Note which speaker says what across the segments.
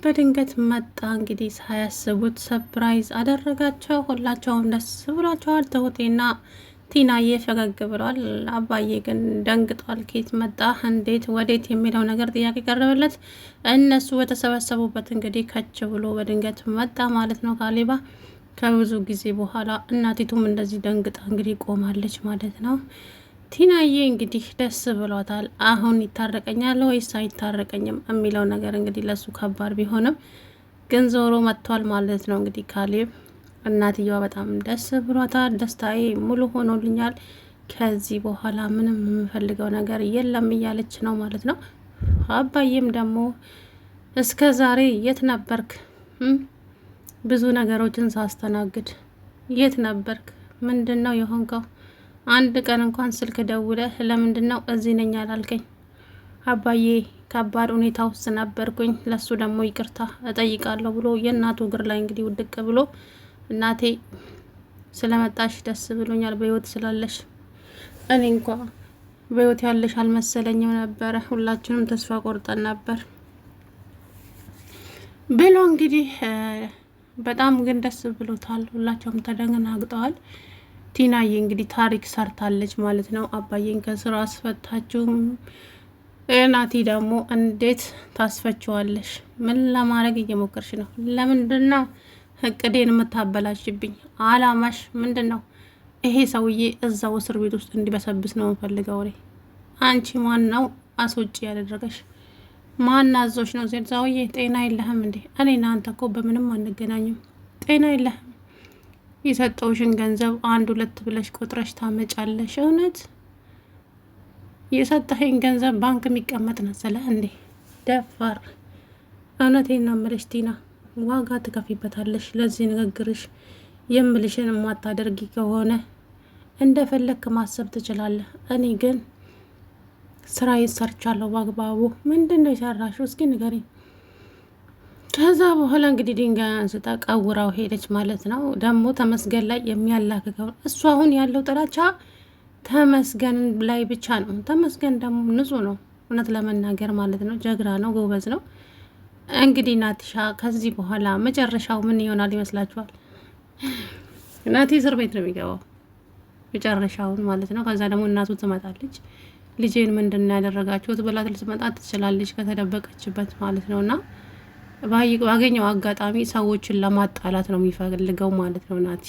Speaker 1: በድንገት መጣ። እንግዲህ ሳያስቡት ሰፕራይዝ አደረጋቸው። ሁላቸውም ደስ ብሏቸዋል። ትሁቴና ቲናዬ ፈገግ ብሏል። አባዬ ግን ደንግጧል። ኬት መጣ፣ እንዴት፣ ወዴት የሚለው ነገር ጥያቄ ቀረበለት። እነሱ በተሰበሰቡበት እንግዲህ ከች ብሎ በድንገት መጣ ማለት ነው ካሌባ። ከብዙ ጊዜ በኋላ እናቲቱም እንደዚህ ደንግጣ እንግዲህ ቆማለች ማለት ነው። ቲናዬ እንግዲህ ደስ ብሏታል። አሁን ይታረቀኛል ወይስ አይታረቀኝም የሚለው ነገር እንግዲህ ለሱ ከባድ ቢሆንም ግን ዞሮ መጥቷል ማለት ነው። እንግዲህ ካሌብ እናትየዋ በጣም ደስ ብሏታል። ደስታዬ ሙሉ ሆኖልኛል፣ ከዚህ በኋላ ምንም የምፈልገው ነገር የለም እያለች ነው ማለት ነው። አባዬም ደግሞ እስከ ዛሬ የት ነበርክ? ብዙ ነገሮችን ሳስተናግድ የት ነበርክ? ምንድን ነው የሆንከው? አንድ ቀን እንኳን ስልክ ደውለህ ለምንድን ነው እዚህ ነኝ አላልከኝ? አባዬ ከባድ ሁኔታ ውስጥ ነበርኩኝ፣ ለሱ ደግሞ ይቅርታ እጠይቃለሁ ብሎ የእናቱ እግር ላይ እንግዲህ ውድቅ ብሎ እናቴ ስለመጣሽ ደስ ብሎኛል፣ በህይወት ስላለሽ። እኔ እንኳ በህይወት ያለሽ አልመሰለኝም ነበረ፣ ሁላችንም ተስፋ ቆርጠን ነበር ብሎ እንግዲህ በጣም ግን ደስ ብሎታል። ሁላቸውም ተደናግጠዋል። ቲናዬ እንግዲህ ታሪክ ሰርታለች ማለት ነው። አባዬን ከስራ አስፈታችሁ። ናቲ ደግሞ እንዴት ታስፈችዋለሽ? ምን ለማድረግ እየሞከርሽ ነው? ለምንድን ነው እቅዴን የምታበላሽብኝ? አላማሽ ምንድን ነው? ይሄ ሰውዬ እዛው እስር ቤት ውስጥ እንዲበሰብስ ነው የምፈልገው። አንቺ ማን ነው አስወጪ ያደረገሽ? ማን አዞሽ ነው? ዜድ ሰውዬ ጤና የለህም እንዴ? እኔ እናንተ እኮ በምንም አንገናኝም። ጤና የለህም። የሰጠውሽን ገንዘብ አንድ ሁለት ብለሽ ቆጥረሽ ታመጫለሽ። እውነት የሰጠኸኝ ገንዘብ ባንክ የሚቀመጥ መሰለህ እንዴ? ደፋር። እውነቴን ነው የምልሽ ቲና፣ ዋጋ ትከፊበታለሽ ለዚህ ንግግርሽ። የምልሽን የማታደርጊ ከሆነ እንደፈለግክ ማሰብ ትችላለህ። እኔ ግን ስራ ይሰርቻለሁ በአግባቡ። ምንድን ነው የሰራሽው? እስኪ ንገሪኝ። ከዛ በኋላ እንግዲህ ድንጋይ አንስታ ቀውራው ሄደች ማለት ነው። ደግሞ ተመስገን ላይ የሚያላክከው እሱ አሁን ያለው ጥላቻ ተመስገን ላይ ብቻ ነው። ተመስገን ደግሞ ንጹህ ነው እውነት ለመናገር ማለት ነው። ጀግና ነው፣ ጎበዝ ነው። እንግዲህ ናቲሻ ከዚህ በኋላ መጨረሻው ምን ይሆናል ይመስላችኋል? ናቲ እስር ቤት ነው የሚገባው መጨረሻውን ማለት ነው። ከዛ ደግሞ እናቱ ትመጣለች። ልጄን ምንድን ነው ያደረጋችሁት ብላ ልትመጣ ትችላለች ከተደበቀችበት ማለት ነው። እና ባገኘው አጋጣሚ ሰዎችን ለማጣላት ነው የሚፈልገው ማለት ነው ናቲ።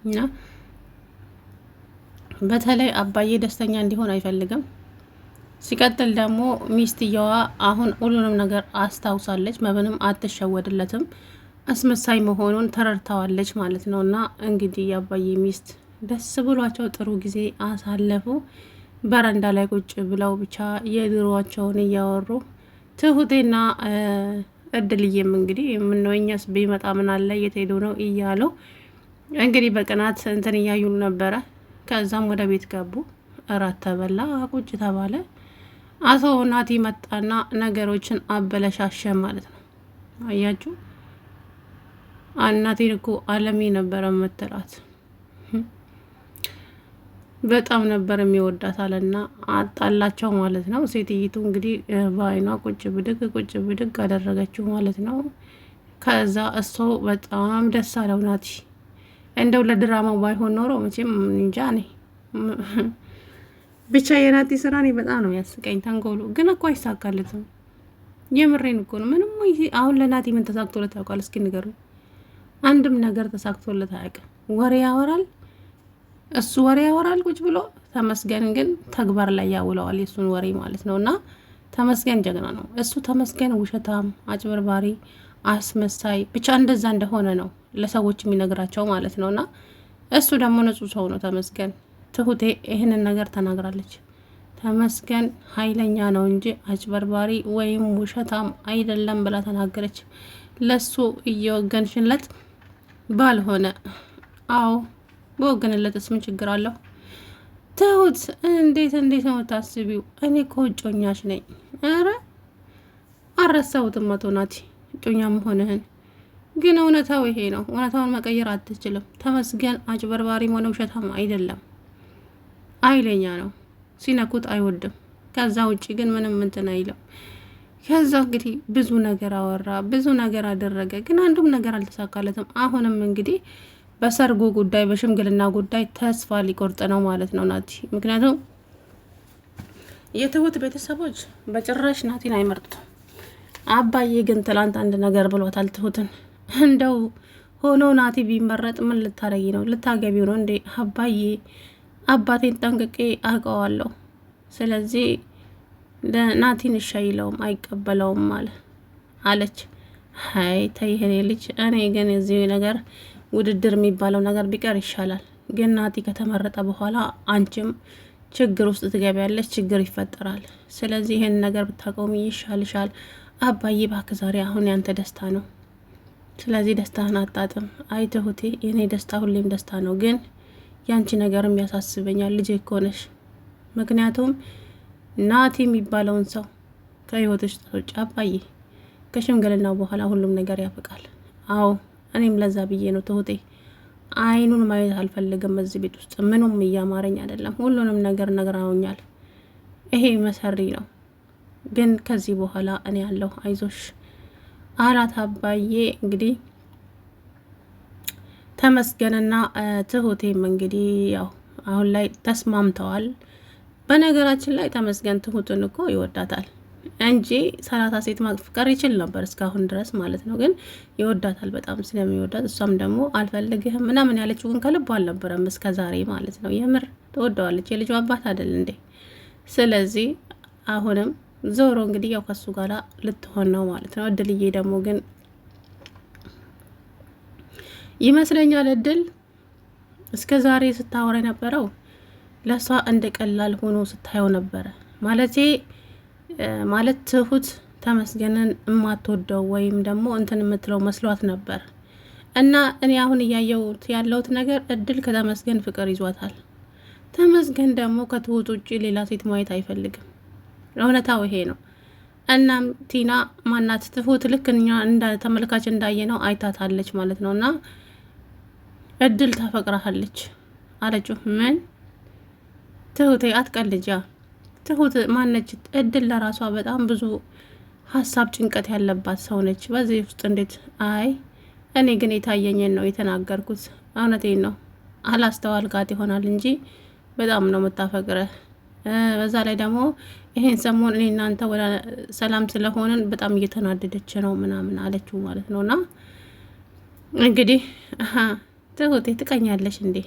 Speaker 1: እና በተለይ አባዬ ደስተኛ እንዲሆን አይፈልግም። ሲቀጥል ደግሞ ሚስትየዋ አሁን ሁሉንም ነገር አስታውሳለች፣ ምንም አትሸወድለትም። አስመሳይ መሆኑን ተረድተዋለች ማለት ነው። እና እንግዲህ የአባዬ ሚስት ደስ ብሏቸው ጥሩ ጊዜ አሳለፉ። በረንዳ ላይ ቁጭ ብለው ብቻ የድሮዋቸውን እያወሩ ትሁቴና እድልዬም እንግዲህ የምነው እኛስ ቢመጣ ምን አለ የት ሄዶ ነው እያለው እንግዲህ በቅናት እንትን እያዩ ነበረ። ከዛም ወደ ቤት ገቡ። እራት ተበላ፣ ቁጭ ተባለ። አቶ ናቲ መጣና ነገሮችን አበለሻሸ ማለት ነው። አያችሁ፣ እናቴን እኮ አለሜ ነበረ የምትላት በጣም ነበር የሚወዳት አለና አጣላቸው ማለት ነው። ሴትይቱ እንግዲህ በአይኗ ቁጭ ብድግ አደረገችው ማለት ነው። ከዛ እሱ በጣም ደስ አለው ናቲ። እንደው ለድራማው ባይሆን ኖሮ መቼም እንጃ ኔ ብቻ የናቲ ስራ እኔ በጣም ነው ያስቀኝ። ተንኮሉ ግን እኮ አይሳካለትም። የምሬን እኮ ነው። ምንም አሁን ለናቲ ምን ተሳክቶለት ያውቃል? እስኪ ንገሩ። አንድም ነገር ተሳክቶለት አያውቅም። ወሬ ያወራል እሱ ወሬ ያወራል ቁጭ ብሎ። ተመስገን ግን ተግባር ላይ ያውለዋል የሱን ወሬ ማለት ነው። እና ተመስገን ጀግና ነው። እሱ ተመስገን ውሸታም፣ አጭበርባሪ፣ አስመሳይ ብቻ እንደዛ እንደሆነ ነው ለሰዎች የሚነግራቸው ማለት ነው። እና እሱ ደግሞ ንጹህ ሰው ነው ተመስገን። ትሁቴ ይህንን ነገር ተናግራለች። ተመስገን ኃይለኛ ነው እንጂ አጭበርባሪ ወይም ውሸታም አይደለም ብላ ተናገረች። ለሱ እየወገንሽለት ባልሆነ አዎ በወገንለትስ ምን ችግር አለው? ትሁት እንዴት ነው የምታስቢው? እኔ እኮ እጮኛሽ ነኝ። ኧረ አልረሳሁትም አቶ ናቲ እጮኛ መሆንህን። ግን እውነታው ይሄ ነው። እውነታውን መቀየር አትችልም። ተመስገን አጭበርባሪም ሆነ ውሸታም አይደለም፣ ኃይለኛ ነው። ሲነኩት አይወድም። ከዛ ውጭ ግን ምንም እንትን አይለም። ከዛ እንግዲህ ብዙ ነገር አወራ፣ ብዙ ነገር አደረገ፣ ግን አንዱም ነገር አልተሳካለትም። አሁንም እንግዲህ በሰርጉ ጉዳይ በሽምግልና ጉዳይ ተስፋ ሊቆርጥ ነው ማለት ነው ናቲ። ምክንያቱም የትሁት ቤተሰቦች በጭራሽ ናቲን አይመርጡትም። አባዬ ግን ትላንት አንድ ነገር ብሏታል ትሁትን። እንደው ሆኖ ናቲ ቢመረጥ ምን ልታረጊ ነው? ልታገቢው ነው እንዴ? አባዬ አባቴን ጠንቅቄ አውቀዋለሁ። ስለዚህ ናቲን እሺ አይለውም አይቀበለውም አለች። ሀይ ተይህኔ ልጅ፣ እኔ ግን እዚህ ነገር ውድድር የሚባለው ነገር ቢቀር ይሻላል። ግን ናቲ ከተመረጠ በኋላ አንቺም ችግር ውስጥ ትገቢያለች፣ ችግር ይፈጠራል። ስለዚህ ይህን ነገር ብታቆሚ ይሻልሻል። አባዬ እባክህ ዛሬ አሁን ያንተ ደስታ ነው። ስለዚህ ደስታህን አጣጥም። አይ ትሁቴ፣ የኔ ደስታ ሁሌም ደስታ ነው፣ ግን ያንቺ ነገርም ያሳስበኛል። ልጄ እኮ ነሽ። ምክንያቱም ናቲ የሚባለውን ሰው ከህይወትሽ ውጭ አባዬ፣ ከሽምግልናው በኋላ ሁሉም ነገር ያበቃል። አዎ እኔም ለዛ ብዬ ነው ትሁቴ፣ አይኑን ማየት አልፈልግም እዚህ ቤት ውስጥ። ምኑም እያማረኝ አይደለም። ሁሉንም ነገር ነግረውኛል። ይሄ መሰሪ ነው፣ ግን ከዚህ በኋላ እኔ ያለሁ አይዞሽ አላት አባዬ። እንግዲህ ተመስገንና ትሁቴም እንግዲህ ያው አሁን ላይ ተስማምተዋል። በነገራችን ላይ ተመስገን ትሁትን እኮ ይወዳታል እንጂ 30 ሴት ማፍቀር ይችል ነበር እስካሁን ድረስ ማለት ነው። ግን ይወዳታል በጣም ስለሚወዳት፣ እሷም ደግሞ አልፈልግህም ምናምን ያለችው ግን ከልቡ አልነበረም እስከ ዛሬ ማለት ነው። የምር ትወደዋለች። የልጁ አባት አይደል እንዴ? ስለዚህ አሁንም ዞሮ እንግዲህ ያው ከሱ ጋር ልትሆን ነው ማለት ነው። እድልዬ ደግሞ ግን ይመስለኛል እድል እስከ ዛሬ ስታወራ የነበረው ለሷ እንደ ቀላል ሆኖ ስታየው ነበረ ማለት ትሁት ተመስገንን የማትወደው ወይም ደግሞ እንትን የምትለው መስሏት ነበር። እና እኔ አሁን እያየሁት ያለሁት ነገር እድል ከተመስገን ፍቅር ይዟታል። ተመስገን ደግሞ ከትሁት ውጭ ሌላ ሴት ማየት አይፈልግም። እውነታው ይሄ ነው። እናም ቲና ማናት ትሁት ልክ እኛ ተመልካች እንዳየ ነው አይታታለች ማለት ነው። እና እድል ታፈቅራሃለች አለችው። ምን ትሁቴ አትቀልጃ። ትሁት ማነች? እድል ለራሷ በጣም ብዙ ሀሳብ ጭንቀት ያለባት ሰው ነች። በዚህ ውስጥ እንዴት? አይ እኔ ግን የታየኝን ነው የተናገርኩት። እውነቴን ነው። አላስተዋልካት ይሆናል እንጂ በጣም ነው የምታፈቅረህ። በዛ ላይ ደግሞ ይሄን ሰሞን እኔ እናንተ ወደ ሰላም ስለሆንን በጣም እየተናደደች ነው ምናምን አለችው ማለት ነው። እና እንግዲህ ትሁቴ ትቀኛለች እንዴ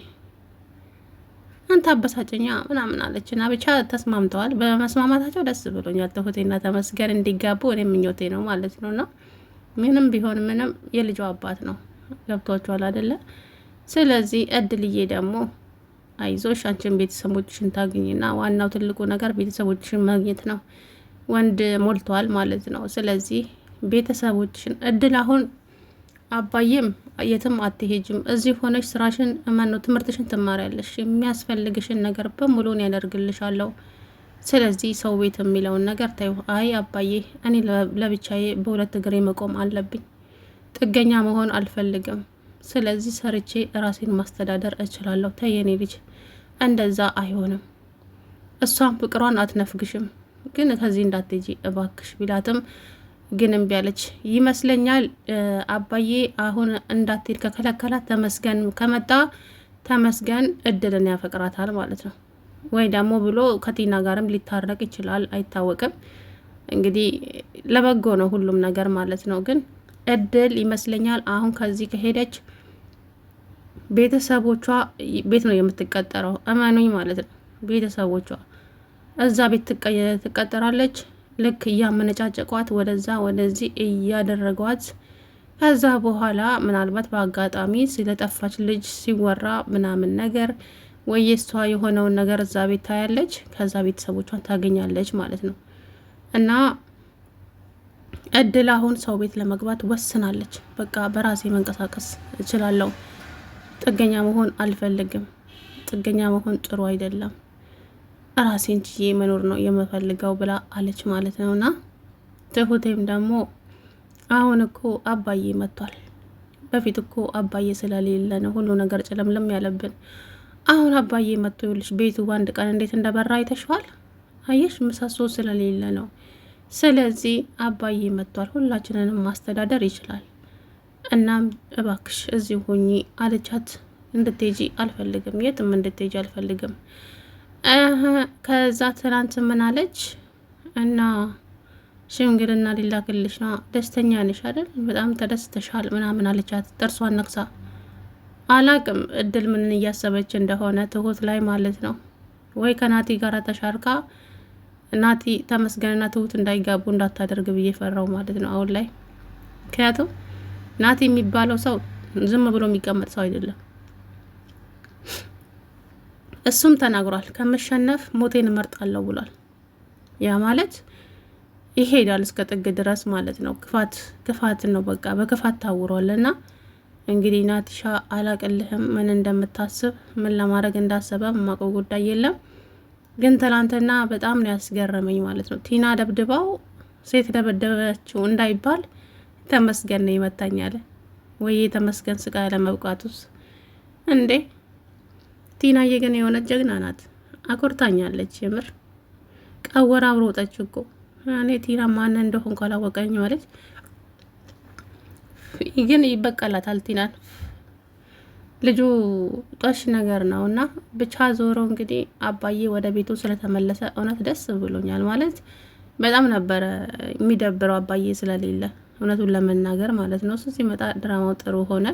Speaker 1: አንተ አበሳጨኛ ምናምን አለችና ብቻ ተስማምተዋል። በመስማማታቸው ደስ ብሎኛል። ትሁቴና ተመስገን እንዲጋቡ እኔ ምኞቴ ነው ማለት ነው። እና ምንም ቢሆን ምንም የልጇ አባት ነው። ገብቷችኋል አይደለ? ስለዚህ እድልዬ ደግሞ አይዞሽ አንቺን ቤተሰቦችሽን ታግኝና ዋናው ትልቁ ነገር ቤተሰቦችሽን ማግኘት ነው። ወንድ ሞልቷል ማለት ነው። ስለዚህ ቤተሰቦችሽን እድል አሁን አባዬም የትም አትሄጅም፣ እዚህ ሆነሽ ስራሽን ማነው ትምህርትሽን ትማሪያለሽ፣ የሚያስፈልግሽን ነገር በሙሉን ያደርግልሻለሁ። ስለዚህ ሰው ቤት የሚለውን ነገር ታዩ። አይ አባዬ እኔ ለብቻዬ በሁለት እግሬ መቆም አለብኝ፣ ጥገኛ መሆን አልፈልግም። ስለዚህ ሰርቼ ራሴን ማስተዳደር እችላለሁ። ተየኔ ልጅ እንደዛ አይሆንም። እሷም ፍቅሯን አትነፍግሽም፣ ግን ከዚህ እንዳትሄጂ እባክሽ ቢላትም ግን እምቢ አለች ይመስለኛል። አባዬ አሁን እንዳትሄድ ከከለከላት ተመስገን ከመጣ ተመስገን እድልን ያፈቅራታል ማለት ነው። ወይ ደግሞ ብሎ ከቲና ጋርም ሊታረቅ ይችላል፣ አይታወቅም። እንግዲህ ለበጎ ነው ሁሉም ነገር ማለት ነው። ግን እድል ይመስለኛል አሁን ከዚህ ከሄደች ቤተሰቦቿ ቤት ነው የምትቀጠረው፣ እመኑኝ ማለት ነው። ቤተሰቦቿ እዛ ቤት ትቀጠራለች። ልክ እያመነጫጨቋት ወደዛ ወደዚህ እያደረጓት ከዛ በኋላ ምናልባት በአጋጣሚ ስለጠፋች ልጅ ሲወራ ምናምን ነገር ወይ የሷ የሆነውን ነገር እዛ ቤት ታያለች። ከዛ ቤተሰቦቿን ታገኛለች ማለት ነው። እና እድል አሁን ሰው ቤት ለመግባት ወስናለች። በቃ በራሴ መንቀሳቀስ እችላለሁ፣ ጥገኛ መሆን አልፈልግም። ጥገኛ መሆን ጥሩ አይደለም፣ ራሴን ችዬ መኖር ነው የምፈልገው ብላ አለች ማለት ነው። እና ትሁቴም ደግሞ አሁን እኮ አባዬ መጥቷል። በፊት እኮ አባዬ ስለሌለ ነው ሁሉ ነገር ጨለምለም ያለብን። አሁን አባዬ መጥቶ ይኸውልሽ ቤቱ በአንድ ቀን እንዴት እንደበራ አይተሽዋል። አየሽ፣ ምሰሶ ስለሌለ ነው። ስለዚህ አባዬ መጥቷል፣ ሁላችንንም ማስተዳደር ይችላል። እናም እባክሽ እዚሁ ሁኚ አለቻት። እንድትሄጂ አልፈልግም፣ የትም እንድትሄጂ አልፈልግም። ከዛ ትናንት ምን አለች እና ሽምግልና ሊላክልሽ ነው፣ ደስተኛ ነሽ አይደል? በጣም ተደስተሻል ምናምን አለቻት፣ ጥርሷን ነክሳ። አላቅም እድል ምን እያሰበች እንደሆነ ትሁት ላይ ማለት ነው። ወይ ከናቲ ጋር ተሻርካ ናቲ ተመስገንና ትሁት እንዳይጋቡ እንዳታደርግ ብዬ ፈራው ማለት ነው አሁን ላይ። ምክንያቱም ናቲ የሚባለው ሰው ዝም ብሎ የሚቀመጥ ሰው አይደለም። እሱም ተናግሯል፣ ከመሸነፍ ሞቴን እመርጣለሁ ብሏል። ያ ማለት ይሄዳል እስከ ጥግ ድረስ ማለት ነው። ክፋት ነው በቃ በክፋት ታውሯል። እና እንግዲህ ናቲሻ አላቅልህም ምን እንደምታስብ ምን ለማድረግ እንዳሰበ የማውቀው ጉዳይ የለም። ግን ትላንትና በጣም ነው ያስገረመኝ ማለት ነው። ቲና ደብድባው ሴት ደበደበችው እንዳይባል ተመስገን ነው ይመታኛል ወይ ተመስገን ስቃ ያለመብቃቱስ እንዴ! ቲናዬ ግን የሆነ ጀግና ናት። አኮርታኛለች የምር ቀወራ አብሮጠች እኮ እኔ ቲና ማን እንደሆን ካላወቀኝ ማለት ግን ይበቀላታል ቲናን። ልጁ ጦሽ ነገር ነው እና ብቻ ዞሮ እንግዲህ አባዬ ወደ ቤቱ ስለተመለሰ እውነት ደስ ብሎኛል። ማለት በጣም ነበረ የሚደብረው አባዬ ስለሌለ እውነቱን ለመናገር ማለት ነው። እሱ ሲመጣ ድራማው ጥሩ ሆነ።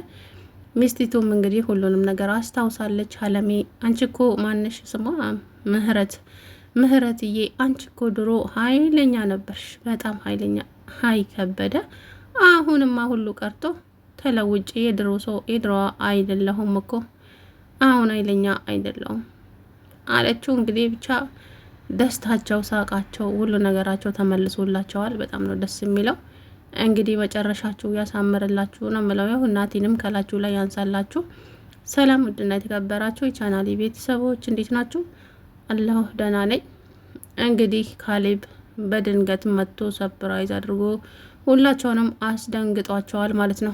Speaker 1: ሚስቲቱም እንግዲህ ሁሉንም ነገር አስታውሳለች። አለሜ አንቺ እኮ ማንሽ ስሟ ምህረትዬ አንቺ እኮ ድሮ ኃይለኛ ነበርሽ፣ በጣም ኃይለኛ። ሀይ ከበደ አሁንማ ሁሉ ቀርቶ ተለውጭ የድሮ አይደለሁም እኮ አሁን ኃይለኛ አይደለሁም አለችው። እንግዲህ ብቻ ደስታቸው፣ ሳቃቸው፣ ሁሉ ነገራቸው ተመልሶላቸዋል። በጣም ነው ደስ የሚለው። እንግዲህ መጨረሻችሁ ያሳምርላችሁ ነው የምለው። ያው እናቲንም ከላችሁ ላይ ያንሳላችሁ። ሰላም ውድና የተከበራችሁ የቻናሌ ቤተሰቦች እንዴት ናችሁ? አላሁ ደህና ነኝ። እንግዲህ ካሌብ በድንገት መጥቶ ሰፕራይዝ አድርጎ ሁላቸውንም አስደንግጧቸዋል ማለት ነው።